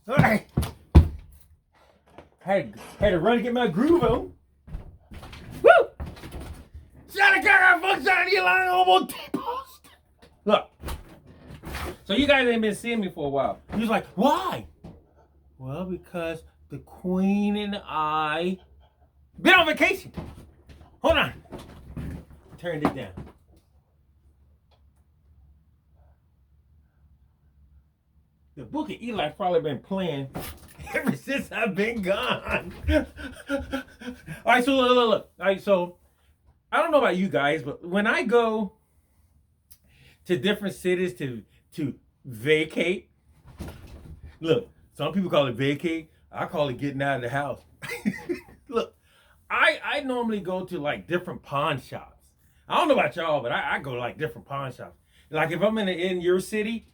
All right. Had to run to get my groove on. Woo! Shout out, folks, out here lying on post. Look. So you guys ain't been seeing me for a while. You're just like, why? Well, because the Queen and I been on vacation. Hold on. Turned it down. The Book of Eli probably been playing ever since I've been gone. All right, so look. All right, so I don't know about you guys, but when I go to different cities to vacate, look, some people call it vacate. I call it getting out of the house. Look, I normally go to like different pawn shops. I don't know about y'all, but I go to like different pawn shops. Like if I'm in your city,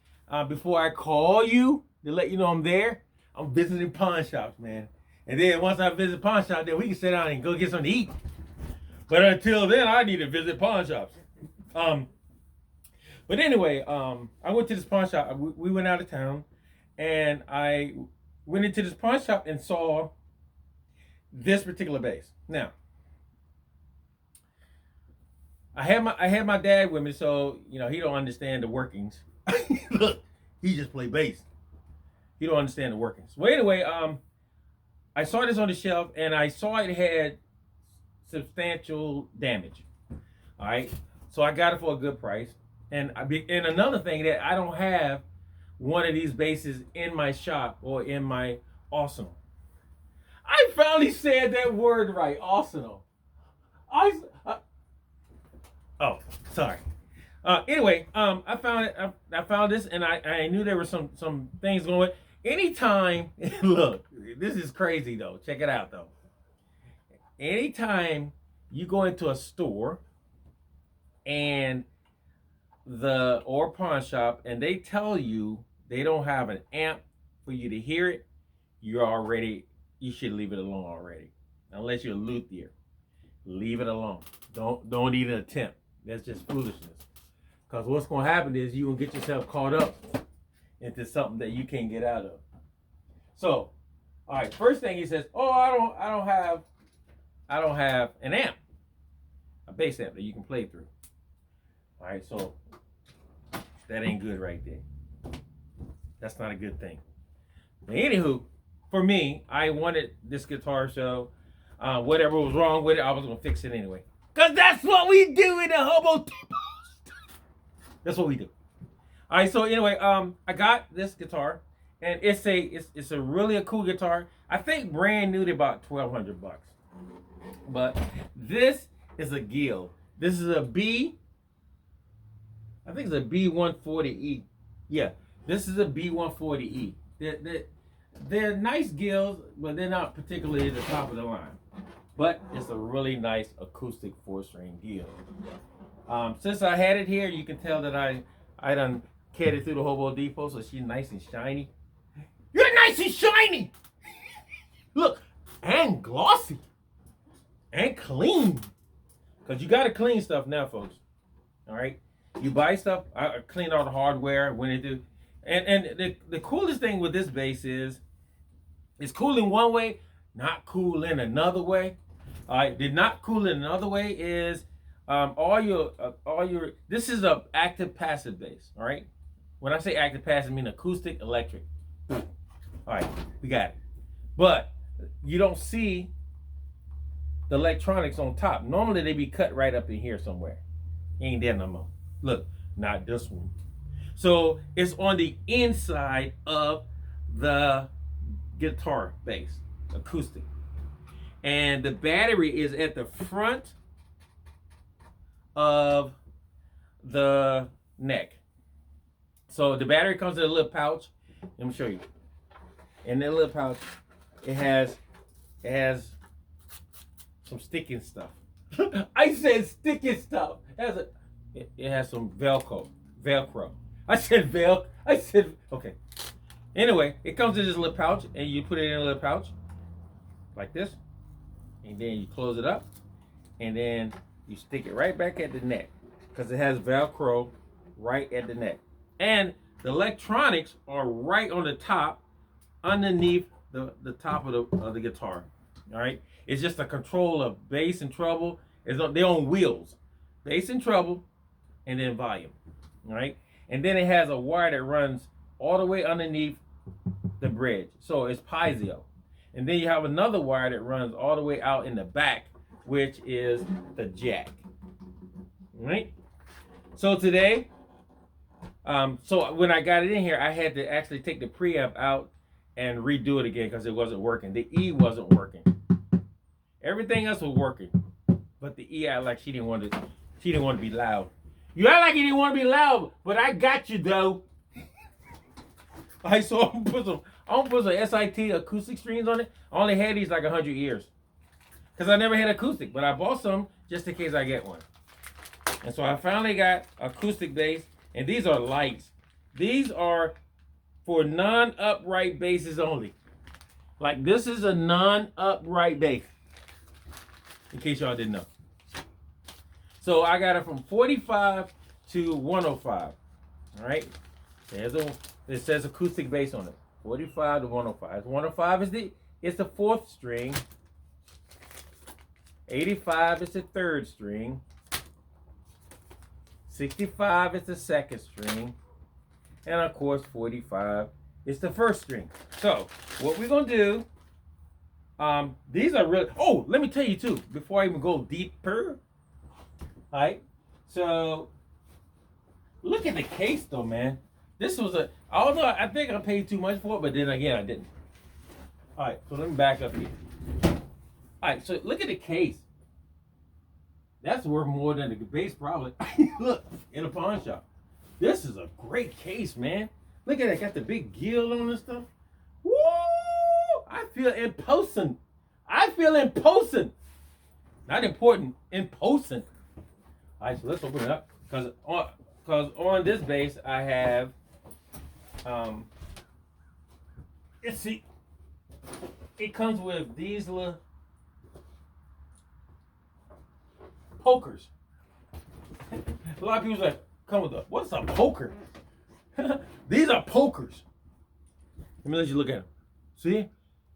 before I call you to let you know I'm there, I'm visiting pawn shops, man. And then once I visit pawn shops, then we can sit down and go get something to eat. But until then, I need to visit pawn shops. But anyway, I went to this pawn shop. We went out of town, and I went into this pawn shop and saw this particular bass. Now, I had my dad with me, so you know he don't understand the workings. Look, he just play bass. He don't understand the workings. Well, anyway, I saw this on the shelf, and I saw it had substantial damage. All right, so I got it for a good price. And another thing that I don't have one of these basses in my shop or in my arsenal. I finally said that word right, arsenal. Oh, sorry. Anyway, I found it. I found this, and I knew there were some things going on. Anytime, look, this is crazy though. Check it out though. Anytime you go into a store or pawn shop, and they tell you they don't have an amp for you to hear it, you should leave it alone already. Unless you're a luthier, leave it alone. Don't even attempt. That's just foolishness. Because what's going to happen is you will get yourself caught up into something that you can't get out of. So, all right. First thing he says, "Oh, I don't have an amp, a bass amp that you can play through." All right, so that ain't good right there. That's not a good thing. But anywho, for me, I wanted this guitar, so whatever was wrong with it, I was gonna fix it anyway. Cause that's what we do in the hobo. That's what we do. All right, so anyway, I got this guitar, and it's a really cool guitar. I think brand new to about $1,200. But this is a Gill. This is a I think it's a B140E. Yeah, this is a B140E. They're nice Gills, but they're not particularly the top of the line. But it's a really nice acoustic 4-string Gill. Since I had it here, you can tell that I done carried it through the Hobo Depot, so she's nice and shiny. You're nice and shiny! Look, and glossy. And clean. Because you got to clean stuff now, folks. All right? You buy stuff, I clean all the hardware when it do. And the coolest thing with this bass is it's cool in one way, not cool in another way. All right, the not cool in another way is all your this is a active passive bass. All right, when I say active passive, I mean acoustic electric. All right, we got it. But you don't see the electronics on top. Normally they be cut right up in here somewhere. Ain't there no more. Look, not this one. So it's on the inside of the guitar bass, acoustic. And the battery is at the front of the neck. So the battery comes in a little pouch. Let me show you. In that little pouch, it has some sticking stuff. I said sticking stuff. It has some Velcro. I said okay. Anyway, it comes in this little pouch, and you put it in a little pouch like this, and then you close it up, and then you stick it right back at the neck because it has Velcro right at the neck, and the electronics are right on the top underneath the top of the guitar. All right, it's just a control of bass and treble. They're on wheels, bass and treble, and then volume. All right, and then it has a wire that runs all the way underneath the bridge, so it's piezo. And then you have another wire that runs all the way out in the back, which is the jack. All right. So today, so when I got it in here, I had to actually take the preamp out and redo it again because it wasn't working. The E wasn't working. Everything else was working, but the E acted like she didn't want to be loud. You act like you didn't want to be loud, but I got you though. All right, so I'm gonna put some SIT acoustic strings on it. I only had these like 100 years because I never had acoustic, but I bought some just in case I get one. And so I finally got acoustic bass, and these are lights. These are for non-upright basses only. Like this is a non-upright bass, in case y'all didn't know. So I got it from 45 to 105. All right, it says acoustic bass on it. 45 to 105. 105 is the fourth string. 85 is the third string. 65 is the second string. And of course, 45 is the first string. So, what we're going to do, these are really, oh, let me tell you too, before I even go deeper. All right, so look at the case though, man. This was although I think I paid too much for it, but then again, I didn't. All right, so let me back up here. All right, so look at the case. That's worth more than the bass probably. Look, in a pawn shop. This is a great case, man. Look at it, got the big gill on and stuff. Woo! I feel imposing. Not important, imposing. All right, so let's open it up. Because on this bass, I have, it comes with these little pokers. A lot of people like, come with what's a poker? These are pokers. Let me let you look at them. See?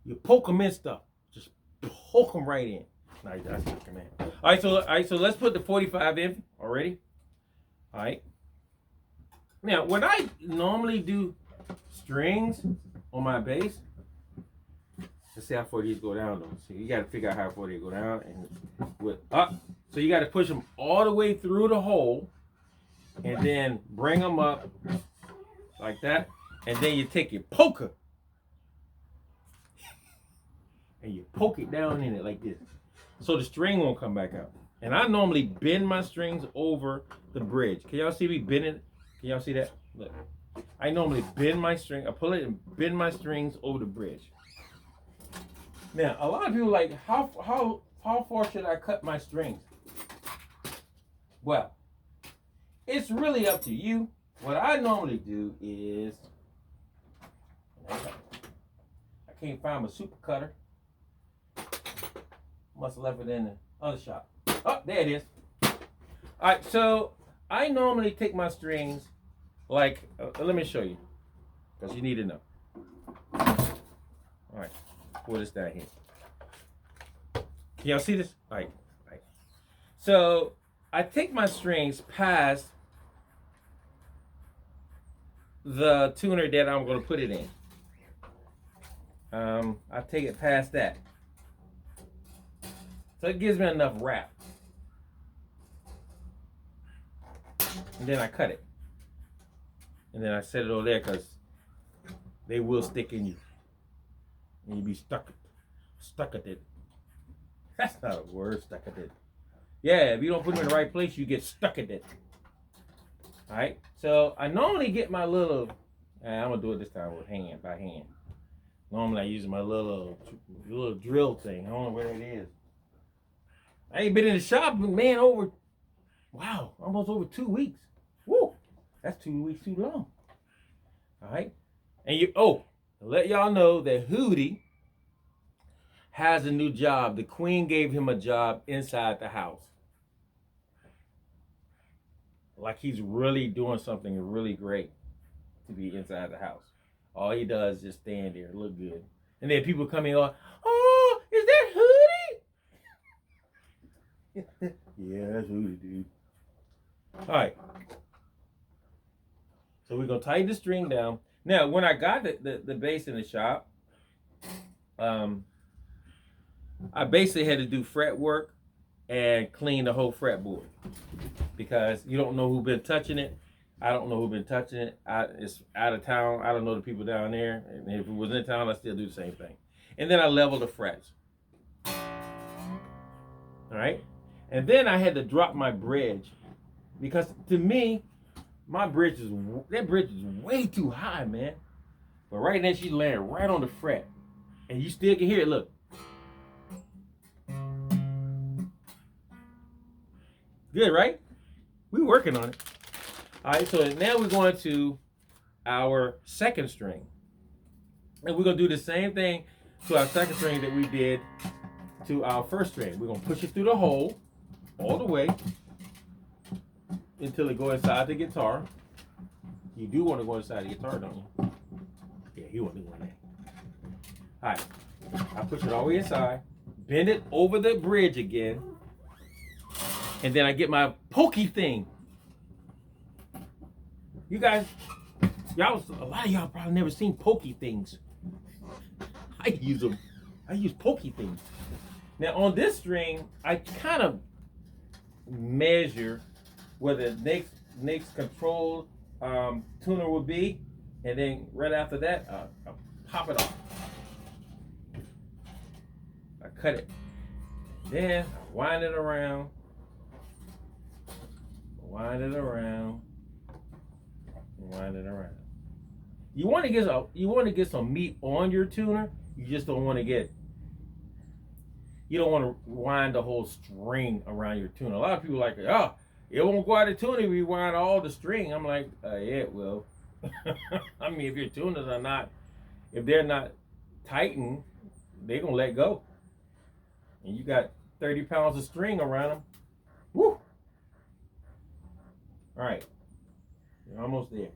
You poke them in stuff. Just poke them right in. Nice, that's looking, man. All right, so let's put the 45 in already. All right. Now, when I normally do strings on my bass, let's see how far these go down though. See, you got to figure out how far they go down and with up. So you got to push them all the way through the hole, and then bring them up like that, and then you take your poker and you poke it down in it like this, so the string won't come back out. And I normally bend my strings over the bridge. Can y'all see me bending? Can y'all see that? Look, I normally bend my string. I pull it and bend my strings over the bridge. Now, a lot of people are like, how far should I cut my strings? Well, it's really up to you. What I normally do is, I can't find my super cutter. Must have left it in the other shop. Oh, there it is. All right, so I normally take my strings like, let me show you, because you need to know. All right, pull this down here. Can y'all see this? All right. So I take my strings past the tuner that I'm going to put it in. I take it past that. So it gives me enough wrap. And then I cut it. And then I set it over there because they will stick in you. And you'll be stuck at it. That's not a word, stuck at it. Yeah, if you don't put them in the right place, you get stuck at it. All right, so I normally get my little, I'm gonna do it this time with by hand. Normally I use my little drill thing. I don't know where it is. I ain't been in the shop, man, almost over 2 weeks. Woo, that's 2 weeks too long. All right, and let y'all know that Hootie has a new job. The Queen gave him a job inside the house. Like he's really doing something really great to be inside the house. All he does is just stand there, look good. And then people come in, oh, is that Hootie? Yeah, that's Hootie, dude. All right. So we're gonna tighten the string down. Now, when I got the bass in the shop, I basically had to do fret work and clean the whole fretboard because you don't know who's been touching it. I don't know who's been touching it. It's out of town. I don't know the people down there. And if it was in town, I still do the same thing. And then I level the frets. All right. And then I had to drop my bridge because to me, that bridge is way too high, man. But right now she's laying right on the fret, and you still can hear it. Look. Good, right? We're working on it. All right, so now we're going to our second string. And we're going to do the same thing to our second string that we did to our first string. We're going to push it through the hole all the way until it goes inside the guitar. You do want to go inside the guitar, don't you? Yeah, you want to go in there. All right, I push it all the way inside, bend it over the bridge again, and then I get my pokey thing. You guys, a lot of y'all probably never seen pokey things. I use them. I use pokey things. Now on this string, I kind of measure where the next control tuner would be, and then right after that, I pop it off. I cut it. Then I wind it around. Wind it around. Wind it around. You want to get some meat on your tuner. You just don't want to get. You don't want to wind the whole string around your tuner. A lot of people are like, oh, it won't go out of tuner if you wind all the string. I'm like, yeah, it will. I mean, if your tuners are not, if they're not tightened, they're gonna let go. And you got 30 pounds of string around them. Woo! All right, you're almost there.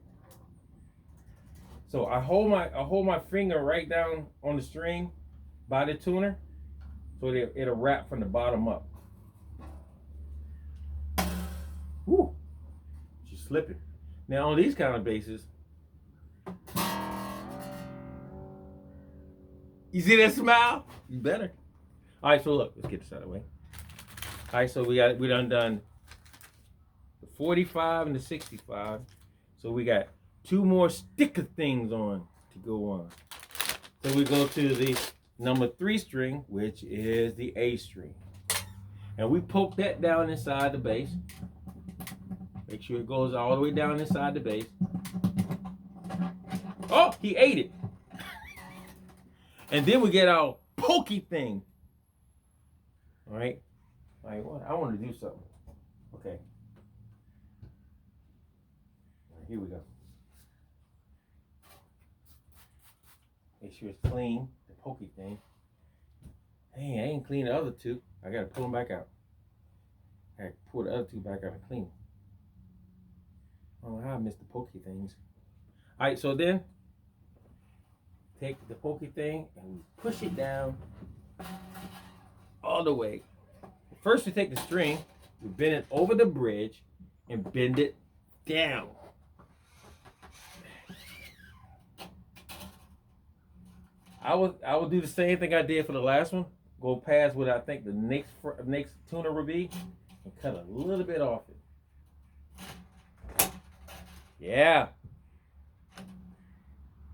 So I hold my finger right down on the string by the tuner, so that it'll wrap from the bottom up. Woo! She's slipping. Now on these kind of basses, you see that smile? You better. All right, so look, let's get this out of the way. All right, so we done the 45 and the 65. So we got two more sticker things on to go on. So we go to the number 3 string, which is the A string. And we poke that down inside the bass. Make sure it goes all the way down inside the bass. Oh, he ate it. And then we get our pokey thing. All right. All right, what? I want to do something. Okay. Here we go. Make sure it's clean, the pokey thing. Dang, I ain't clean the other two. I gotta pull them back out. I gotta pull the other two back out and clean them. I don't know how I missed the pokey things. All right, so then take the pokey thing and we push it down all the way. First we take the string, we bend it over the bridge and bend it down. I would do the same thing I did for the last one. Go past what I think the next tuner will be and cut a little bit off it. Yeah.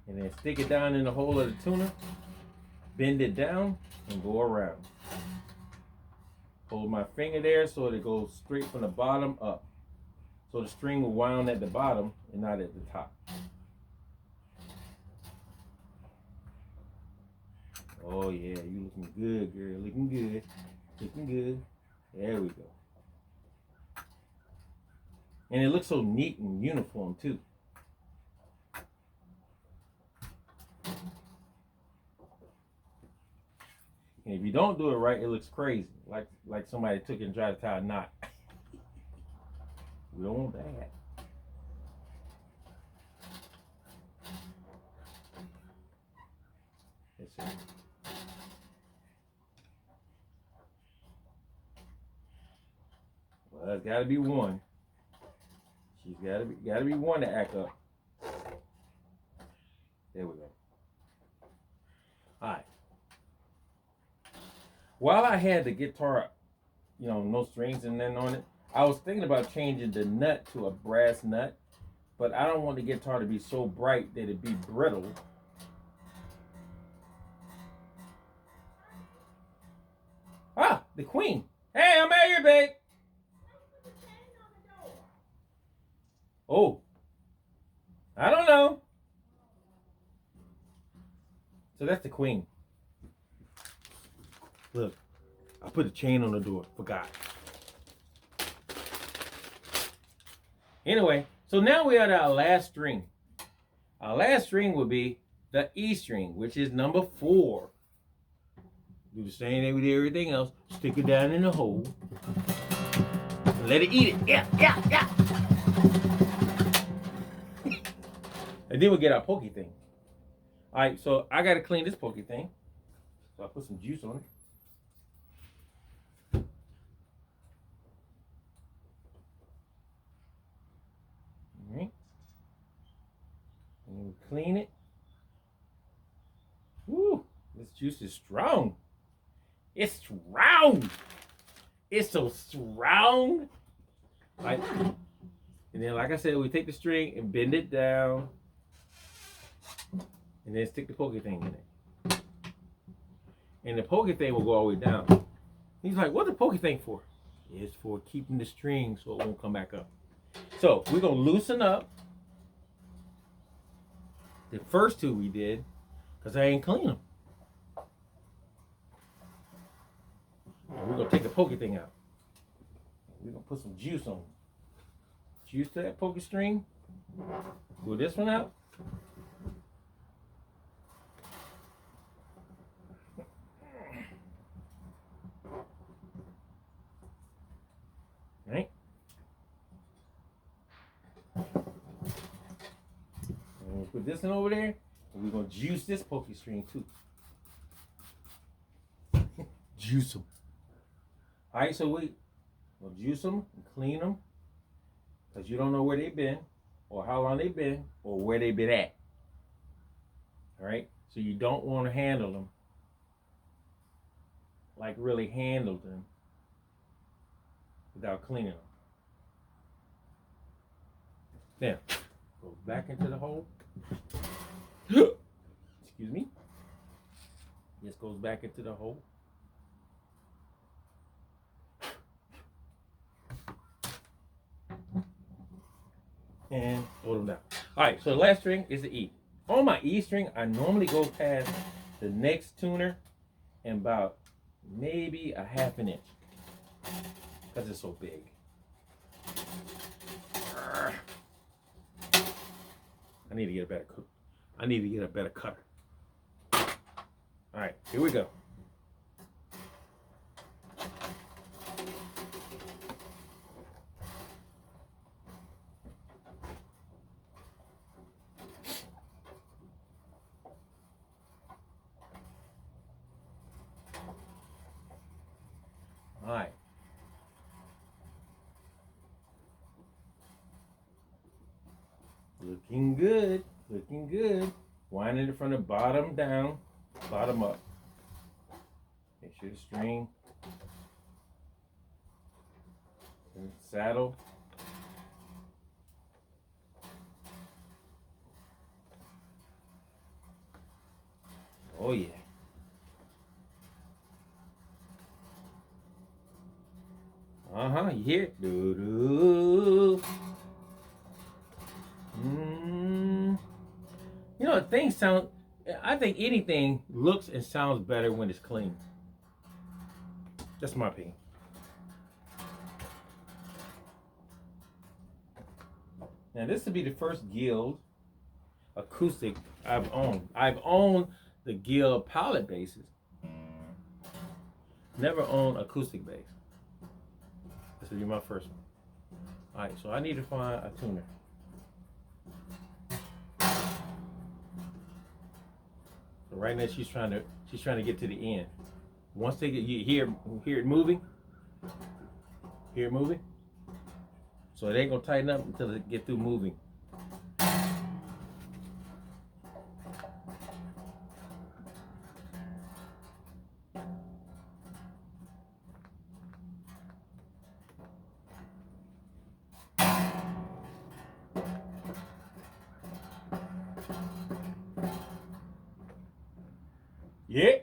And then stick it down in the hole of the tuner, bend it down, and go around. Hold my finger there so it goes straight from the bottom up. So the string will wound at the bottom and not at the top. Oh yeah, you looking good, girl. Looking good. Looking good. There we go. And it looks so neat and uniform too. And if you don't do it right, it looks crazy. Like somebody took it and tried to tie a knot. We don't want that. see. Well, it's got to be one. She's got to be one to act up. There we go. All right. While I had the guitar, you know, no strings and nothing on it, I was thinking about changing the nut to a brass nut, but I don't want the guitar to be so bright that it'd be brittle. Ah, the queen. Hey, I'm out here, babe. Oh, I don't know. So that's the queen. Look, I put a chain on the door. Forgot. Anyway, so now we're at our last string. Our last string will be the E string, which is number 4. Do the same thing with everything else. Stick it down in the hole. And let it eat it. Yeah, yeah, yeah. And then we'll get our pokey thing. All right, so I got to clean this pokey thing. So I put some juice on it. All right. And we clean it. Woo, this juice is strong. It's strong. It's so strong. All right. And then, like I said, we take the string and bend it down. And then stick the pokey thing in it. And the pokey thing will go all the way down. He's like, what's the pokey thing for? It's for keeping the string so it won't come back up. So we're going to loosen up the first 2 we did because I ain't clean them. And we're going to take the pokey thing out. We're going to put some juice on it. Juice to that pokey string. Pull this one out. Right? And we'll put this one over there, and we're going to juice this pokey string too. Juice them. All right, so we'll juice them and clean them because you don't know where they've been or how long they've been or where they've been at. All right, so you don't want to handle them like really handle them without cleaning them. Now, go back into the hole. Excuse me. This goes back into the hole. And hold them down. All right, so the last string is the E. On my E string, I normally go past the next tuner in about maybe a ½ inch because it's so big. I need to get a better cook. I need to get a better cutter. All right, here we go. All right. Looking good, looking good. Winding it from the bottom down, bottom up. Make sure the string and saddle. Oh yeah. You hear it? Doo-doo. You know, things sound, I think anything looks and sounds better when it's clean. That's my opinion. Now this will be the first Guild acoustic I've owned. I've owned the Guild palette basses. Never owned acoustic bass. This will be my first one. All right, so I need to find a tuner. So right now she's trying to get to the end. Once they get, you hear it moving. Hear it moving? So it ain't gonna tighten up until it get through moving. Yeah.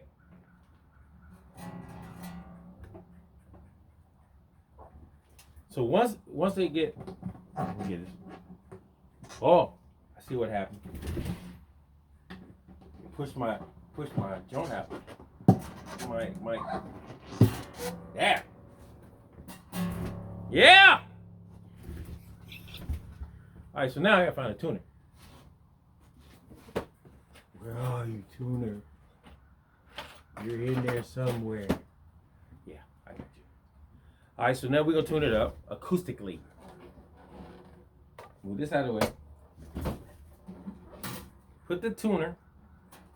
So once they get, let me get this. Oh, I see what happened. Push my joint out. My. There. Yeah. All right, so now I gotta find a tuner. Where are you, tuner? You're in there somewhere. Yeah, I got you. All right, so now we're gonna tune it up acoustically. Move this out of the way. Put the tuner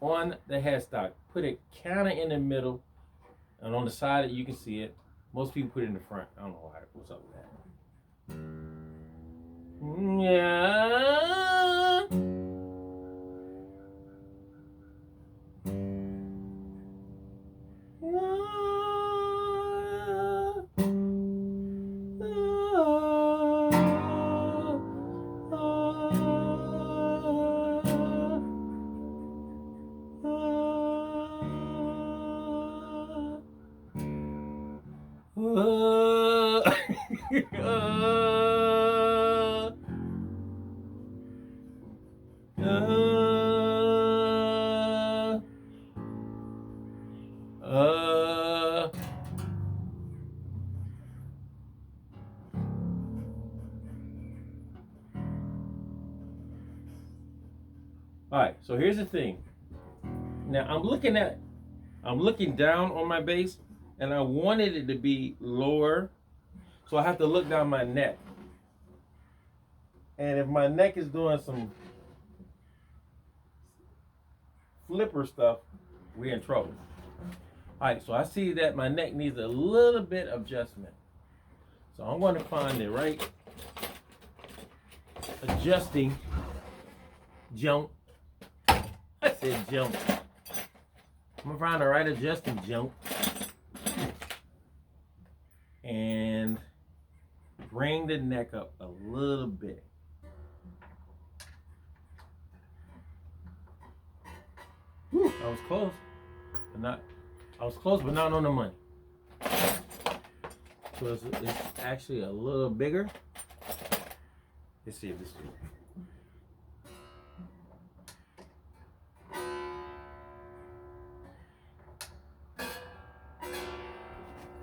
on the headstock. Put it kind of in the middle, and on the side you can see it. Most people put it in the front. I don't know why. What's up with that? Yeah. All right, so here's the thing. Now I'm looking down on my bass, and I wanted it to be lower, so I have to look down my neck. And if my neck is doing some flipper stuff, we're in trouble. All right, so I see that my neck needs a little bit of adjustment. So I'm going to find the right adjusting jump. I said jump. I'm gonna find the right adjusting jump and bring the neck up a little bit. Whew, I was close, but not on the money. So it's actually a little bigger. Let's see if this is.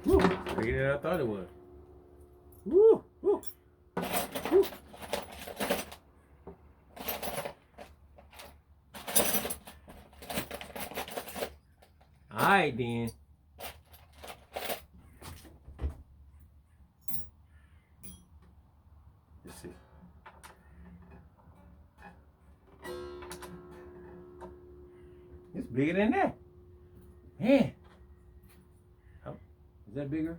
Woo, bigger than I thought it was. Woo, woo, woo. All right, then. Let's see. It's bigger than that. Man. Is that bigger?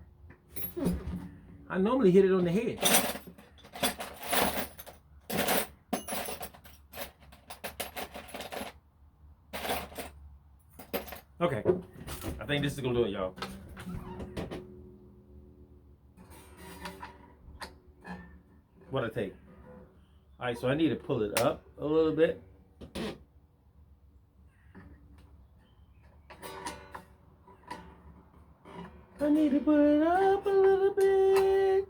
I normally hit it on the head. Okay. I think this is gonna do it, y'all. What I take? All right, so I need to pull it up a little bit. I need to put it up a little bit.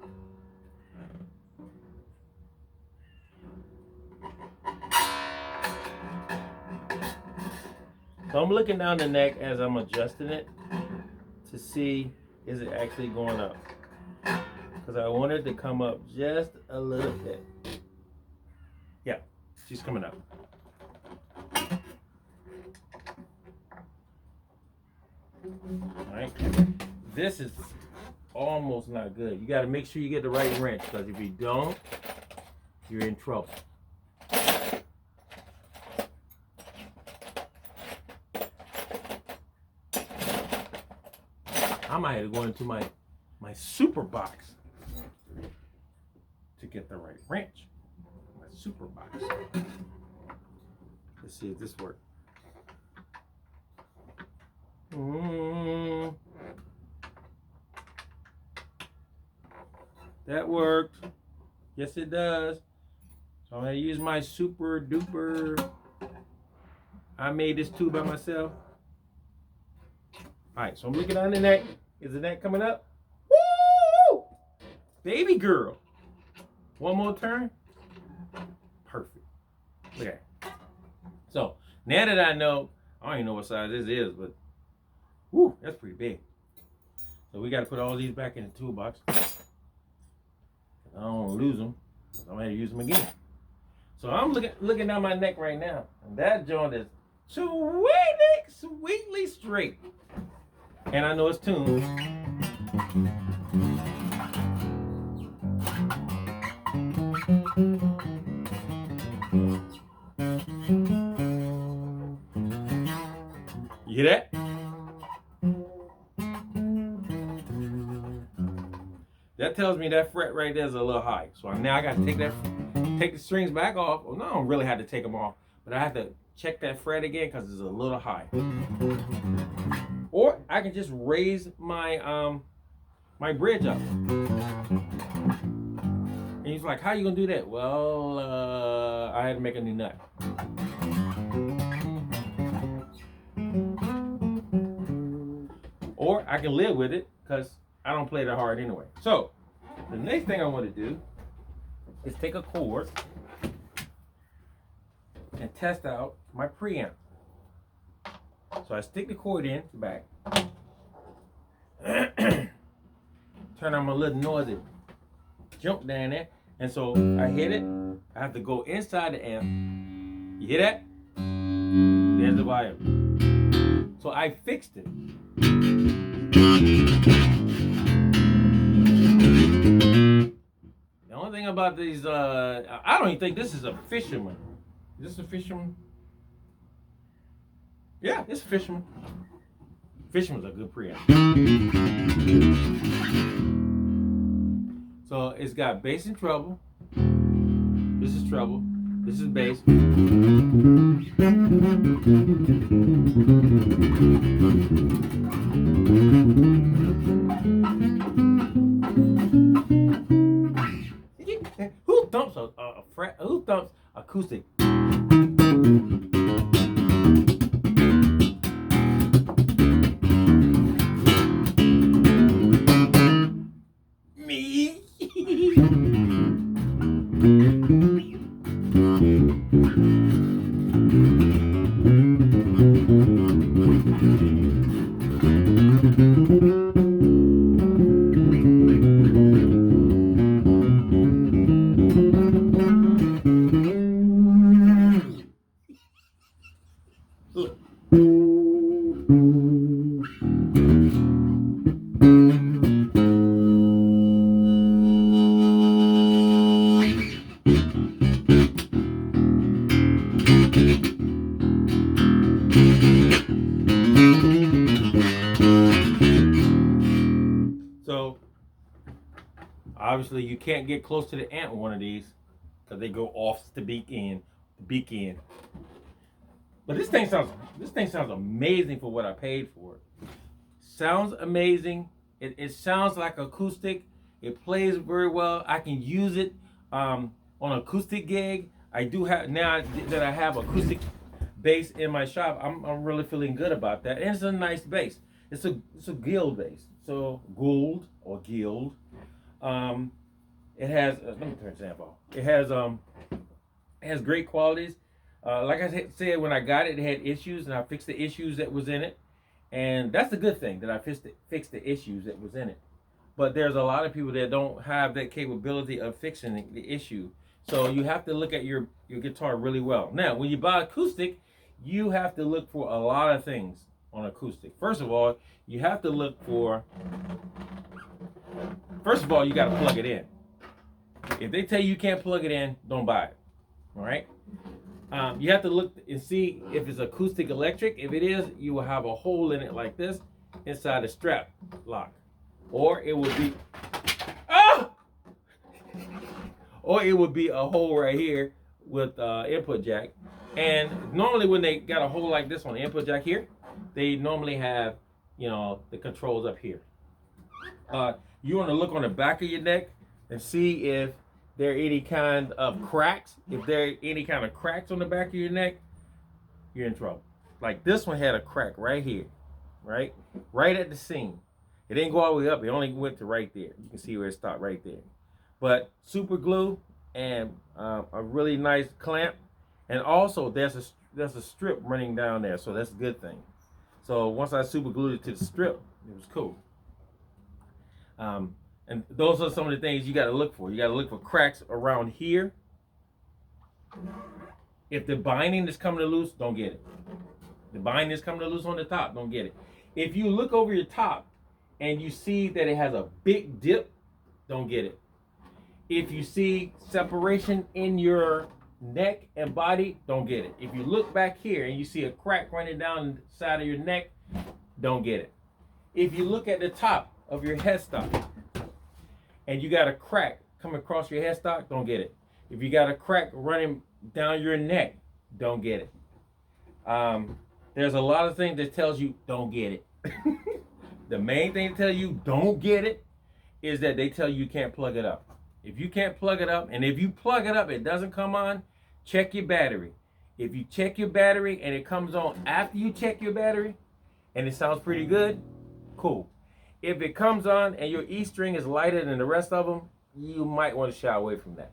So I'm looking down the neck as I'm adjusting it to see is it actually going up. Because I want it to come up just a little bit. Yeah, she's coming up. All right. This is almost not good. You got to make sure you get the right wrench, because if you don't, you're in trouble. I might have to go into my super box to get the right wrench. My super box. Let's see if this works. That worked. Yes, it does. So I'm gonna use my super duper. I made this too by myself. All right, so I'm looking on the neck. Is the neck coming up? Woo! Baby girl. One more turn. Perfect. Look at that. So now that I know, I don't even know what size this is, but whoo, that's pretty big. So we got to put all these back in the toolbox. I don't want to lose them. I'm going to use them again. So I'm looking down my neck right now, and that joint is sweetly straight. And I know it's tuned. You hear that? That tells me that fret right there is a little high. So now I got to take the strings back off. Well, no, I don't really have to take them off, but I have to check that fret again because it's a little high. Or I can just raise my my bridge up. And he's like, "How you gonna do that?" Well, I had to make a new nut. Or I can live with it because I don't play that hard anyway. So the next thing I want to do is take a cord and test out my preamp. So I stick the cord in the back, turn on my little noisy jump down there, and so I hit it. I have to go inside the amp. You hear that? There's the volume. So I fixed it. The only thing about these, I don't even think this is a Fisherman. Is this a Fisherman? Yeah, it's a Fisherman. Fisherman's a good preamp. So it's got bass and treble. This is treble. This is bass. Who thumps a fret? Who thumps acoustic? Me. So obviously you can't get close to the amp with one of these because they go off the beak end. But this thing sounds amazing for what I paid for it. Sounds amazing. It sounds like acoustic. It plays very well. I can use it on an acoustic gig. I do have, now that I have acoustic bass in my shop, I'm really feeling good about that. And it's a nice bass. It's a Guild bass. So Gould or Guild. It has let me turn the amp off. It has great qualities. Like I said, when I got it, it had issues, and I fixed the issues that was in it. And that's the good thing, that I fixed the issues that was in it. But there's a lot of people that don't have that capability of fixing the issue. So you have to look at your guitar really well. Now, when you buy acoustic, you have to look for a lot of things on acoustic. First of all, you have to look for, you got to plug it in. If they tell you can't plug it in, don't buy it. All right? You have to look and see if it's acoustic electric. If it is, you will have a hole in it like this. inside the strap lock, or it would be or it would be a hole right here with input jack. And normally when they got a hole like this on the input jack here, they normally have, you know, the controls up here. You want to look on the back of your neck and see if there are any kind of cracks. If there are any kind of cracks on the back of your neck, you're in trouble. Like this one had a crack right here, right at the seam. It didn't go all the way up. It only went to right there. You can see where it stopped right there. But super glue and a really nice clamp, and also there's a strip running down there, so that's a good thing. So once I super glued it to the strip, it was cool. And those are some of the things you got to look for. You got to look for cracks around here. If the binding is coming loose, don't get it. The binding is coming loose on the top, don't get it. If you look over your top and you see that it has a big dip, don't get it. If you see separation in your neck and body, don't get it. If you look back here and you see a crack running down the side of your neck, don't get it. If you look at the top of your headstock and you got a crack coming across your headstock, don't get it. If you got a crack running down your neck, don't get it. There's a lot of things that tells you don't get it. The main thing to tell you don't get it is that they tell you can't plug it up. If you can't plug it up, and if you plug it up, it doesn't come on, check your battery. If you check your battery and it comes on after you check your battery and it sounds pretty good, cool. If it comes on and your E string is lighter than the rest of them, you might want to shy away from that,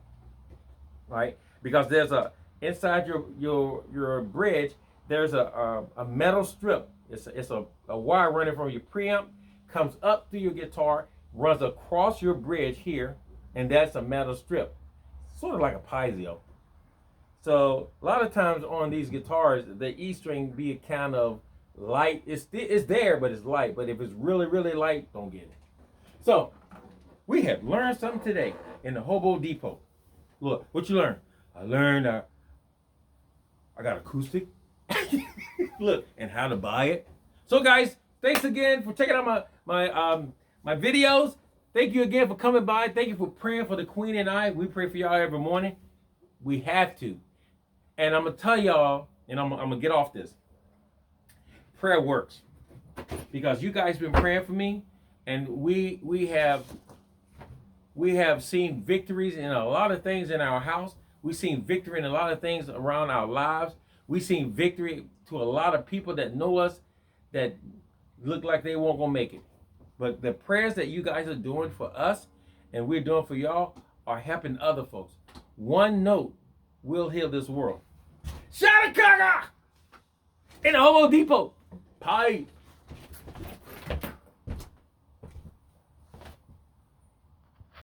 right? Because there's inside your bridge, there's a metal strip. It's a wire running from your preamp, comes up through your guitar, runs across your bridge here, and that's a metal strip, sort of like a piezo. So a lot of times on these guitars, the E string be kind of light. It's there, but it's light. But if it's really, really light, don't get it. So we have learned something today in the Hobo Depot. Look, what you learned? I learned I got acoustic. Look, and how to buy it. So guys, thanks again for checking out my videos. Thank you again for coming by. Thank you for praying for the Queen and I. We pray for y'all every morning. We have to. And I'm going to tell y'all, and I'm going to get off this. Prayer works. Because you guys been praying for me, and we have seen victories in a lot of things in our house. We've seen victory in a lot of things around our lives. We've seen victory to a lot of people that know us that look like they won't gonna make it. But the prayers that you guys are doing for us and we're doing for y'all are helping other folks. One note will heal this world. Shatakaga! In the Hobo Depot. Pie.